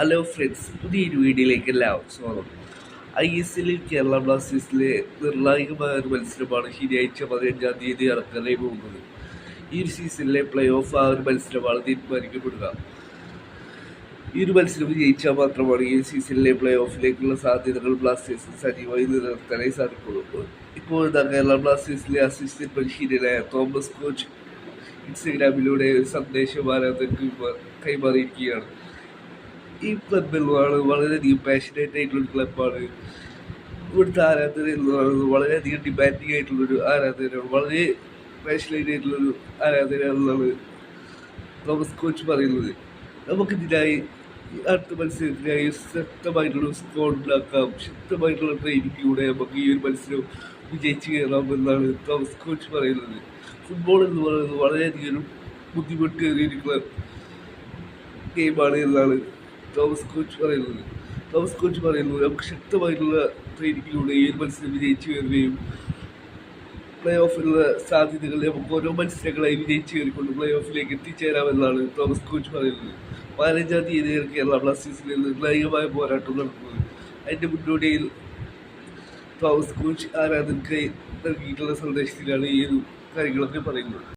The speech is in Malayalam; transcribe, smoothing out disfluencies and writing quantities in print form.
ഹലോ ഫ്രണ്ട്സ്, പുതിയൊരു വീഡിയോയിലേക്ക് എല്ലാവരും സ്വാഗതം. ISL കേരള ബ്ലാസ്റ്റേഴ്സിലെ നിർണായകമായ ഒരു മത്സരമാണ് ശനിയാഴ്ച 15-ാം തീയതി നടക്കാനായി പോകുന്നത്. ഈ ഒരു സീസണിലെ പ്ലേ ഓഫ് ആ ഒരു മത്സരമാണ് തീരുമാനിക്കപ്പെടുക. ഈ ഒരു മത്സരം വിജയിച്ചാൽ മാത്രമാണ് ഈ സീസണിലെ പ്ലേ ഓഫിലേക്കുള്ള സാധ്യതകൾ ബ്ലാസ്റ്റേഴ്സിന് സജീവമായി നിലനിർത്താനായി സാധിക്കുള്ളൂ. ഇപ്പോഴത്തെ കേരള ബ്ലാസ്റ്റേഴ്സിലെ അസിസ്റ്റന്റ് പരിശീലകനായ തോമസ് കോച്ച് ഇൻസ്റ്റഗ്രാമിലൂടെ ഒരു സന്ദേശം ആരാധകർക്ക് കൈമാറിയിരിക്കുകയാണ്. ഈ ക്ലബ് എന്ന് പറയുന്നത് വളരെയധികം പാഷനേറ്റ് ആയിട്ടുള്ളൊരു ക്ലബ്ബാണ്. ഇവിടുത്തെ ആരാധന എന്ന് പറയുന്നത് വളരെയധികം ഡിമാൻഡിങ് ആയിട്ടുള്ളൊരു ആരാധനയാണ്, വളരെ പാഷനേറ്റ് ആയിട്ടുള്ളൊരു ആരാധന എന്നാണ് തോമസ് കോച്ച് പറയുന്നത്. നമുക്കിതിനായി അടുത്ത മത്സരത്തിനായി ശക്തമായിട്ടുള്ള സ്കോഡ് ഉണ്ടാക്കാം, ശക്തമായിട്ടുള്ള ട്രെയിനിങ്ങിലൂടെ നമുക്ക് ഈ ഒരു മത്സരം വിജയിച്ച് കയറാമെന്നാണ് തോമസ് കോച്ച് പറയുന്നത്. ഫുട്ബോൾ എന്ന് പറയുന്നത് വളരെയധികം ബുദ്ധിമുട്ടേറിയ ഗെയിമാണ് എന്നാണ് തോമസ് കോച്ച് പറയുന്നത്. നമുക്ക് ശക്തമായിട്ടുള്ള ട്രെയിനിങ്ങിലൂടെ ഈ ഒരു മത്സരം വിജയിച്ചു കയറുകയും പ്ലേ ഓഫിലുള്ള സാധ്യതകൾ നമുക്ക് ഓരോ മത്സരങ്ങളായി വിജയിച്ചു കയറിക്കൊണ്ട് പ്ലേ ഓഫിലേക്ക് എത്തിച്ചേരാമെന്നാണ് തോമസ് കോച്ച് പറയുന്നത്. 15-ാം തീയതി കേരള ബ്ലാസ്റ്റേഴ്സിൽ നിർണായകമായ പോരാട്ടം നടക്കുന്നത്. അതിൻ്റെ മുന്നോടിയിൽ തോമസ് കോച്ച് ആരാധകർക്ക് നൽകിയിട്ടുള്ള സന്ദേശത്തിലാണ് ഈ ഒരു കാര്യങ്ങളൊക്കെ പറയുന്നത്.